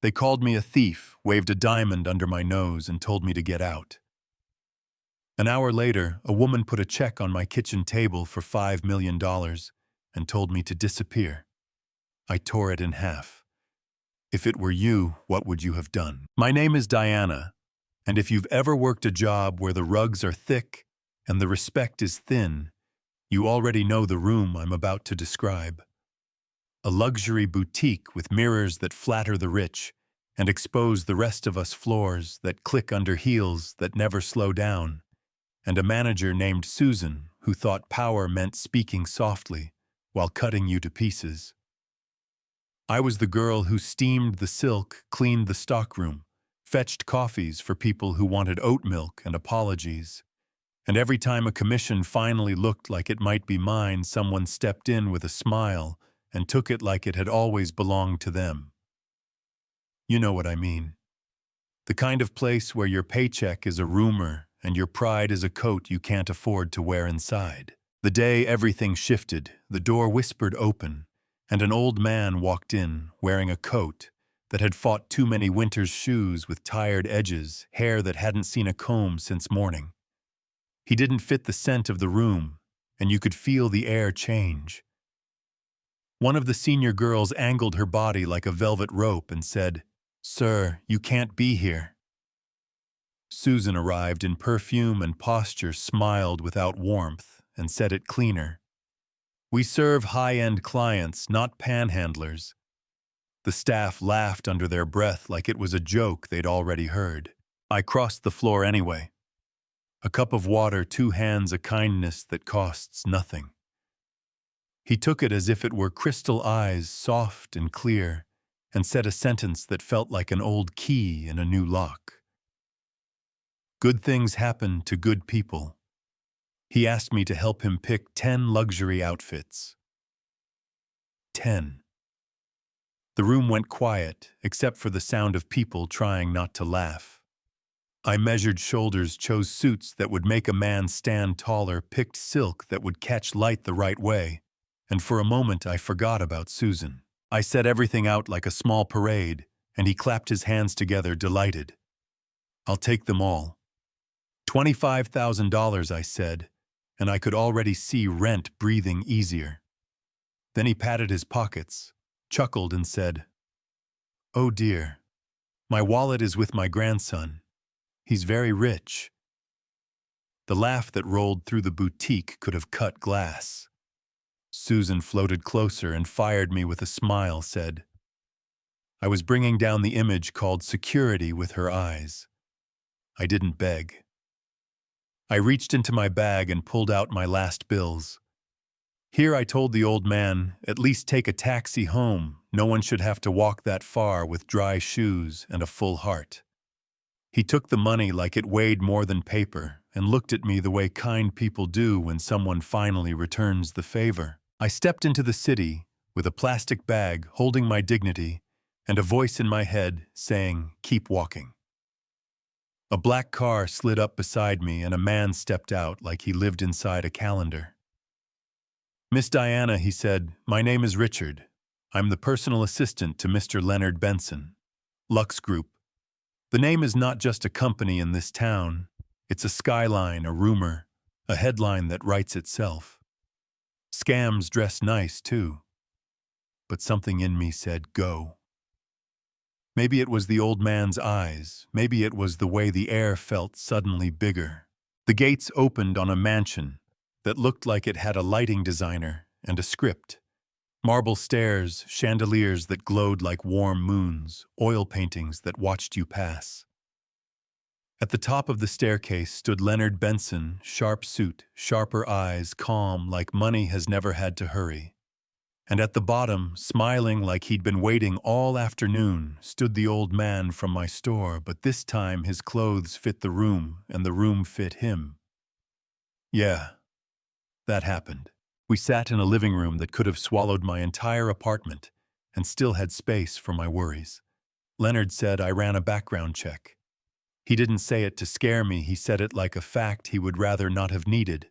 They called me a thief, waved a diamond under my nose, and told me to get out. An hour later, a woman put a check on my kitchen table for $5 million and told me to disappear. I tore it in half. If it were you, what would you have done? My name is Diana, and if you've ever worked a job where the rugs are thick and the respect is thin, you already know the room I'm about to describe. A luxury boutique with mirrors that flatter the rich and expose the rest of us floors that click under heels that never slow down, and a manager named Susan who thought power meant speaking softly while cutting you to pieces. I was the girl who steamed the silk, cleaned the stockroom, fetched coffees for people who wanted oat milk and apologies. And every time a commission finally looked like it might be mine, someone stepped in with a smile and took it like it had always belonged to them. You know what I mean. The kind of place where your paycheck is a rumor and your pride is a coat you can't afford to wear inside. The day everything shifted, the door whispered open, and an old man walked in wearing a coat that had fought too many winter's shoes with tired edges, hair that hadn't seen a comb since morning. He didn't fit the scent of the room, and you could feel the air change. One of the senior girls angled her body like a velvet rope and said, "Sir, you can't be here." Susan arrived in perfume and posture, smiled without warmth, and said it cleaner. "We serve high-end clients, not panhandlers." The staff laughed under their breath like it was a joke they'd already heard. I crossed the floor anyway. A cup of water, 2 hands, a kindness that costs nothing. He took it as if it were crystal eyes, soft and clear, and said a sentence that felt like an old key in a new lock. Good things happen to good people. He asked me to help him pick 10 luxury outfits. 10. The room went quiet, except for the sound of people trying not to laugh. I measured shoulders, chose suits that would make a man stand taller, picked silk that would catch light the right way, and for a moment I forgot about Susan. I set everything out like a small parade, and he clapped his hands together, delighted. "I'll take them all." $25,000, I said, and I could already see rent breathing easier. Then he patted his pockets, chuckled and said, "Oh dear, my wallet is with my grandson. He's very rich." The laugh that rolled through the boutique could have cut glass. Susan floated closer and fired me with a smile, said, I was bringing down the image called security with her eyes. I didn't beg. I reached into my bag and pulled out my last bills. Here, I told the old man, at least take a taxi home. No one should have to walk that far with dry shoes and a full heart. He took the money like it weighed more than paper and looked at me the way kind people do when someone finally returns the favor. I stepped into the city with a plastic bag holding my dignity and a voice in my head saying, "Keep walking." A black car slid up beside me and a man stepped out like he lived inside a calendar. "Miss Diana," he said, "my name is Richard. I'm the personal assistant to Mr. Leonard Benson. Lux Group. The name is not just a company in this town. It's a skyline, a rumor, a headline that writes itself. Scams dress nice, too." But something in me said, go. Maybe it was the old man's eyes. Maybe it was the way the air felt suddenly bigger. The gates opened on a mansion that looked like it had a lighting designer and a script. Marble stairs, chandeliers that glowed like warm moons, oil paintings that watched you pass. At the top of the staircase stood Leonard Benson, sharp suit, sharper eyes, calm like money has never had to hurry. And at the bottom, smiling like he'd been waiting all afternoon, stood the old man from my store, but this time his clothes fit the room and the room fit him. Yeah, that happened. We sat in a living room that could have swallowed my entire apartment and still had space for my worries. Leonard said I ran a background check. He didn't say it to scare me, he said it like a fact he would rather not have needed.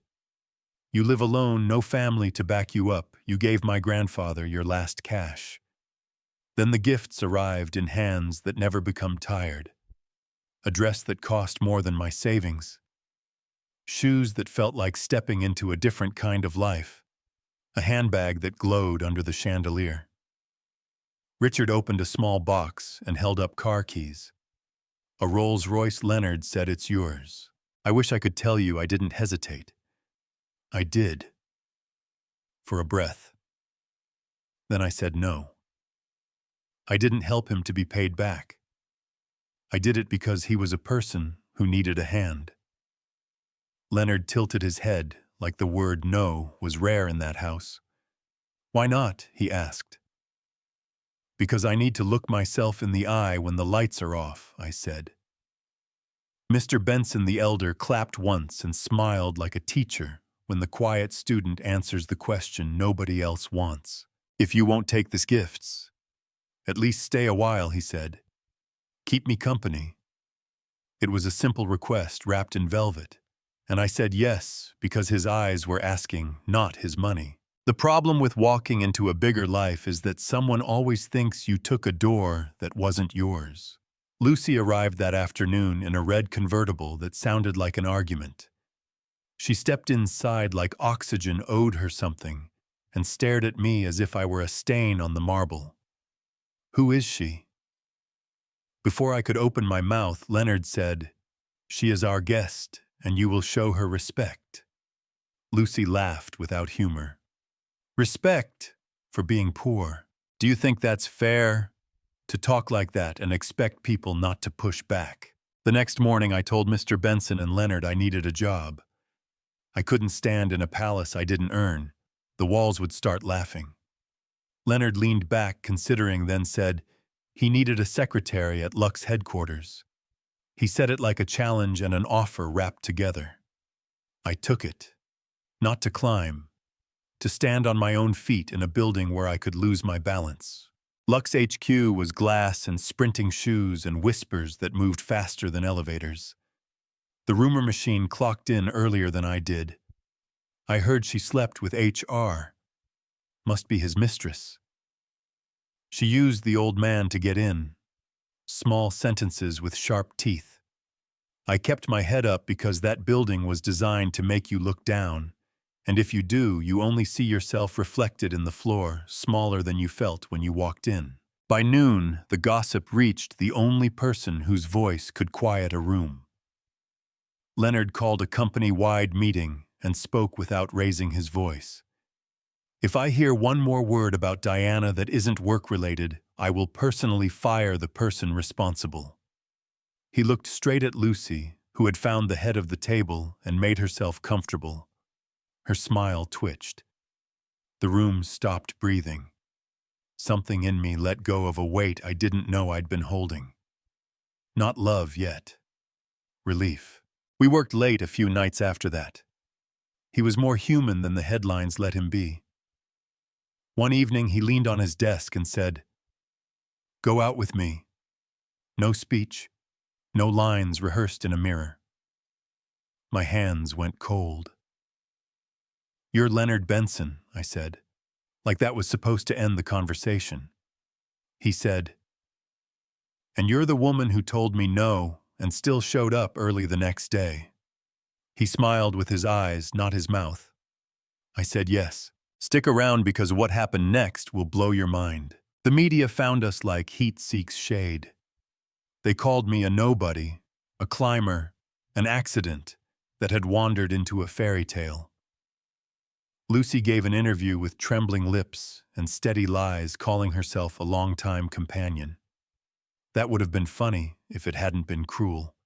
You live alone, no family to back you up. You gave my grandfather your last cash. Then the gifts arrived in hands that never become tired. A dress that cost more than my savings. Shoes that felt like stepping into a different kind of life. A handbag that glowed under the chandelier. Richard opened a small box and held up car keys. A Rolls-Royce. Leonard said, "It's yours." I wish I could tell you I didn't hesitate. I did. For a breath. Then I said no. I didn't help him to be paid back. I did it because he was a person who needed a hand. Leonard tilted his head like the word no was rare in that house. "Why not?" he asked. "Because I need to look myself in the eye when the lights are off," I said. Mr. Benson the elder clapped once and smiled like a teacher when the quiet student answers the question nobody else wants. "If you won't take these gifts, at least stay a while," he said. "Keep me company." It was a simple request wrapped in velvet, and I said yes because his eyes were asking, not his money. The problem with walking into a bigger life is that someone always thinks you took a door that wasn't yours. Lucy arrived that afternoon in a red convertible that sounded like an argument. She stepped inside like oxygen owed her something and stared at me as if I were a stain on the marble. "Who is she?" Before I could open my mouth, Leonard said, "She is our guest, and you will show her respect." Lucy laughed without humor. "Respect? For being poor? Do you think that's fair? To talk like that and expect people not to push back?" The next morning I told Mr. Benson and Leonard I needed a job. I couldn't stand in a palace I didn't earn. The walls would start laughing. Leonard leaned back, considering, then said he needed a secretary at Lux headquarters. He said it like a challenge and an offer wrapped together. I took it. Not to climb. To stand on my own feet in a building where I could lose my balance. Lux HQ was glass and sprinting shoes and whispers that moved faster than elevators. The rumor machine clocked in earlier than I did. I heard she slept with HR. Must be his mistress. She used the old man to get in. Small sentences with sharp teeth. I kept my head up because that building was designed to make you look down. And if you do, you only see yourself reflected in the floor, smaller than you felt when you walked in. By noon, the gossip reached the only person whose voice could quiet a room. Leonard called a company-wide meeting and spoke without raising his voice. "If I hear one more word about Diana that isn't work-related, I will personally fire the person responsible." He looked straight at Lucy, who had found the head of the table and made herself comfortable. Her smile twitched. The room stopped breathing. Something in me let go of a weight I didn't know I'd been holding. Not love yet. Relief. We worked late a few nights after that. He was more human than the headlines let him be. One evening he leaned on his desk and said, "Go out with me." No speech, no lines rehearsed in a mirror. My hands went cold. "You're Leonard Benson," I said, like that was supposed to end the conversation. He said, "And you're the woman who told me no and still showed up early the next day." He smiled with his eyes, not his mouth. I said yes. "Stick around because what happened next will blow your mind." The media found us like heat seeks shade. They called me a nobody, a climber, an accident that had wandered into a fairy tale. Lucy gave an interview with trembling lips and steady lies, calling herself a longtime companion. That would have been funny if it hadn't been cruel.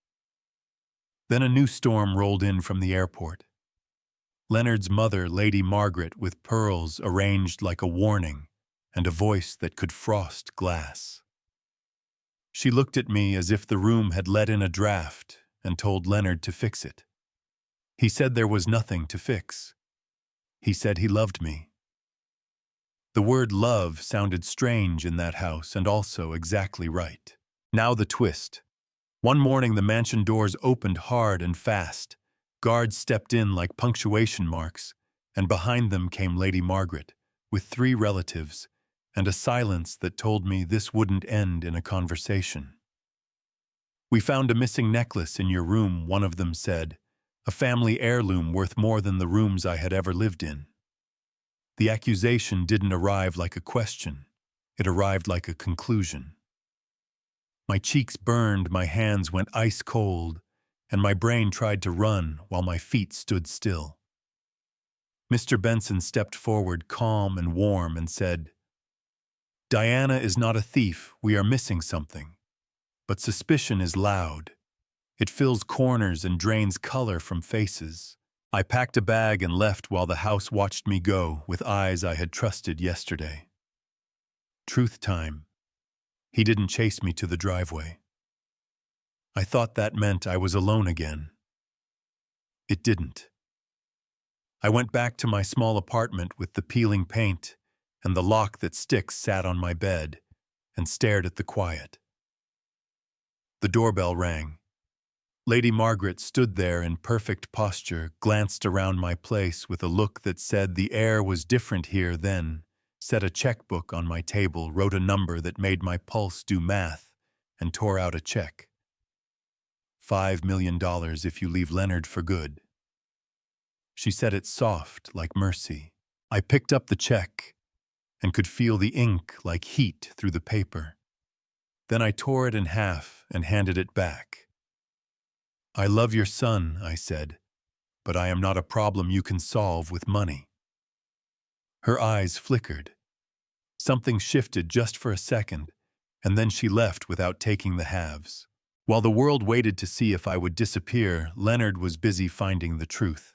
Then a new storm rolled in from the airport. Leonard's mother, Lady Margaret, with pearls arranged like a warning and a voice that could frost glass. She looked at me as if the room had let in a draft and told Leonard to fix it. He said there was nothing to fix. He said he loved me. The word love sounded strange in that house and also exactly right. Now the twist. One morning the mansion doors opened hard and fast. Guards stepped in like punctuation marks, and behind them came Lady Margaret, with 3 relatives, and a silence that told me this wouldn't end in a conversation. "We found a missing necklace in your room," one of them said, "a family heirloom worth more than the rooms I had ever lived in." The accusation didn't arrive like a question. It arrived like a conclusion. My cheeks burned, my hands went ice cold, and my brain tried to run while my feet stood still. Mr. Benson stepped forward, calm and warm, and said, "Diana is not a thief. We are missing something. But suspicion is loud. It fills corners and drains color from faces." I packed a bag and left while the house watched me go with eyes I had trusted yesterday. Truth time. He didn't chase me to the driveway. I thought that meant I was alone again. It didn't. I went back to my small apartment with the peeling paint, and the lock that sticks sat on my bed, and stared at the quiet. The doorbell rang. Lady Margaret stood there in perfect posture, glanced around my place with a look that said the air was different here then, set a checkbook on my table, wrote a number that made my pulse do math, and tore out a check. $5 million if you leave Leonard for good. She said it soft, like mercy. I picked up the check and could feel the ink like heat through the paper. Then I tore it in half and handed it back. "I love your son," I said, "but I am not a problem you can solve with money." Her eyes flickered. Something shifted just for a second, and then she left without taking the halves. While the world waited to see if I would disappear, Leonard was busy finding the truth.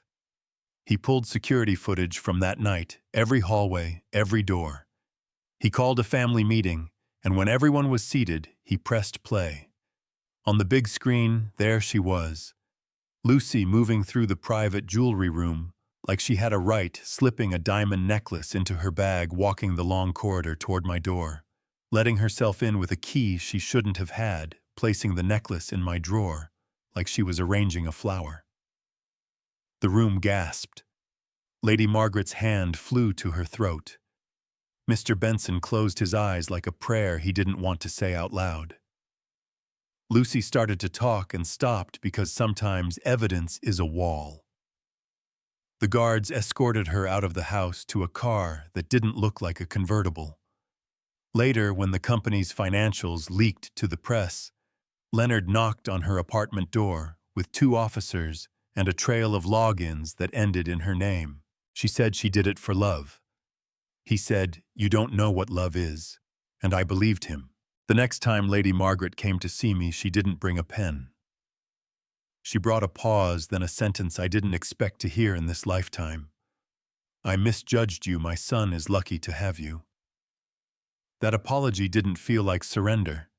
He pulled security footage from that night, every hallway, every door. He called a family meeting, and when everyone was seated, he pressed play. On the big screen, there she was, Lucy moving through the private jewelry room, like she had a right, slipping a diamond necklace into her bag, walking the long corridor toward my door, letting herself in with a key she shouldn't have had, placing the necklace in my drawer, like she was arranging a flower. The room gasped. Lady Margaret's hand flew to her throat. Mr. Benson closed his eyes like a prayer he didn't want to say out loud. Lucy started to talk and stopped because sometimes evidence is a wall. The guards escorted her out of the house to a car that didn't look like a convertible. Later, when the company's financials leaked to the press, Leonard knocked on her apartment door with 2 officers and a trail of logins that ended in her name. She said she did it for love. He said, "You don't know what love is," and I believed him. The next time Lady Margaret came to see me, she didn't bring a pen. She brought a pause, then a sentence I didn't expect to hear in this lifetime. "I misjudged you. My son is lucky to have you." That apology didn't feel like surrender.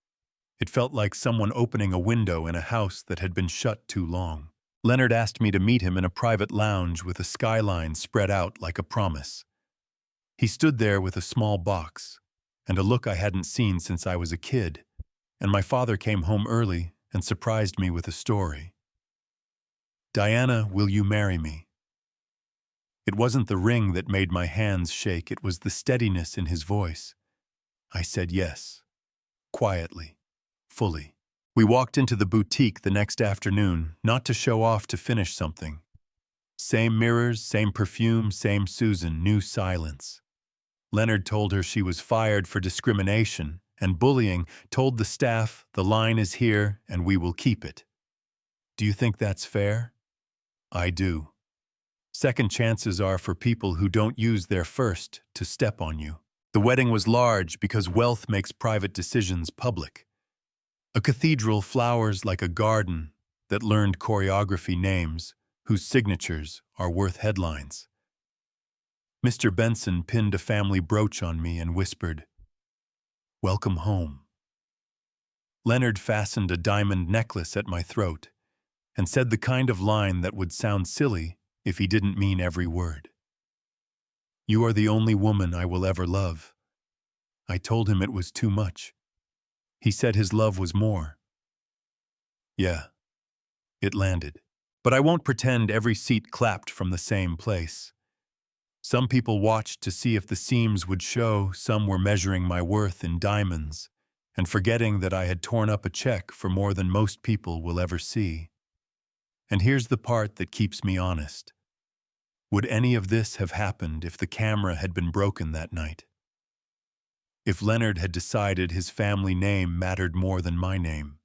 It felt like someone opening a window in a house that had been shut too long. Leonard asked me to meet him in a private lounge with a skyline spread out like a promise. He stood there with a small box, and a look I hadn't seen since I was a kid, and my father came home early and surprised me with a story. "Diana, will you marry me?" It wasn't the ring that made my hands shake, it was the steadiness in his voice. I said yes, quietly, fully. We walked into the boutique the next afternoon, not to show off, to finish something. Same mirrors, same perfume, same Susan, new silence. Leonard told her she was fired for discrimination and bullying, told the staff, "The line is here and we will keep it." Do you think that's fair? I do. Second chances are for people who don't use their first to step on you. The wedding was large because wealth makes private decisions public. A cathedral, flowers like a garden that learned choreography, names whose signatures are worth headlines. Mr. Benson pinned a family brooch on me and whispered, "Welcome home." Leonard fastened a diamond necklace at my throat and said the kind of line that would sound silly if he didn't mean every word. "You are the only woman I will ever love." I told him it was too much. He said his love was more. Yeah, it landed. But I won't pretend every seat clapped from the same place. Some people watched to see if the seams would show, some were measuring my worth in diamonds, and forgetting that I had torn up a check for more than most people will ever see. And here's the part that keeps me honest. Would any of this have happened if the camera had been broken that night? If Leonard had decided his family name mattered more than my name?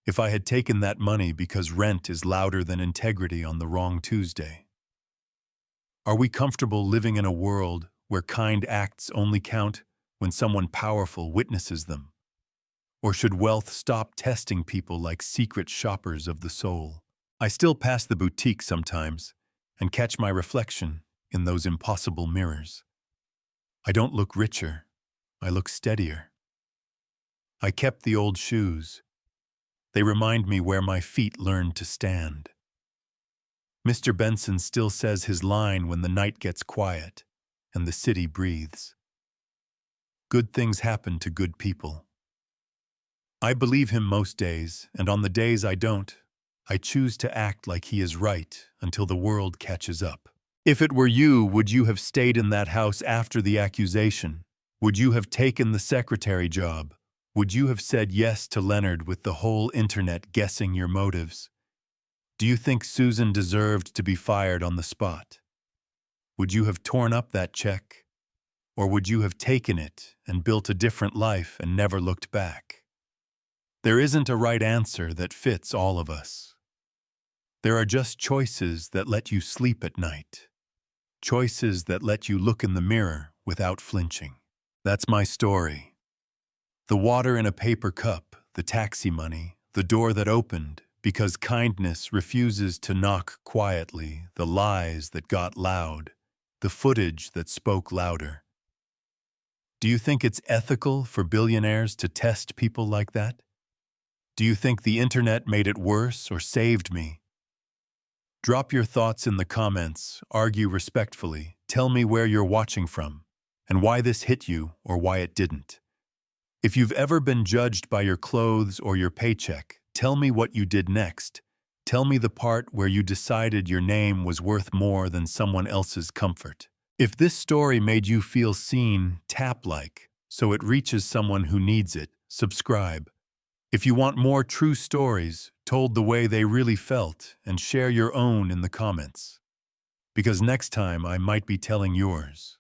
If I had taken that money because rent is louder than integrity on the wrong Tuesday? Are we comfortable living in a world where kind acts only count when someone powerful witnesses them? Or should wealth stop testing people like secret shoppers of the soul? I still pass the boutique sometimes and catch my reflection in those impossible mirrors. I don't look richer, I look steadier. I kept the old shoes. They remind me where my feet learned to stand. Mr. Benson still says his line when the night gets quiet and the city breathes. Good things happen to good people. I believe him most days, and on the days I don't, I choose to act like he is right until the world catches up. If it were you, would you have stayed in that house after the accusation? Would you have taken the secretary job? Would you have said yes to Leonard with the whole internet guessing your motives? Do you think Susan deserved to be fired on the spot? Would you have torn up that check? Or would you have taken it and built a different life and never looked back? There isn't a right answer that fits all of us. There are just choices that let you sleep at night. Choices that let you look in the mirror without flinching. That's my story. The water in a paper cup, the taxi money, the door that opened because kindness refuses to knock quietly, the lies that got loud, the footage that spoke louder. Do you think it's ethical for billionaires to test people like that? Do you think the internet made it worse or saved me? Drop your thoughts in the comments, argue respectfully, tell me where you're watching from, and why this hit you or why it didn't. If you've ever been judged by your clothes or your paycheck, tell me what you did next. Tell me the part where you decided your name was worth more than someone else's comfort. If this story made you feel seen, tap like, so it reaches someone who needs it. Subscribe. If you want more true stories told the way they really felt, and share your own in the comments. Because next time I might be telling yours.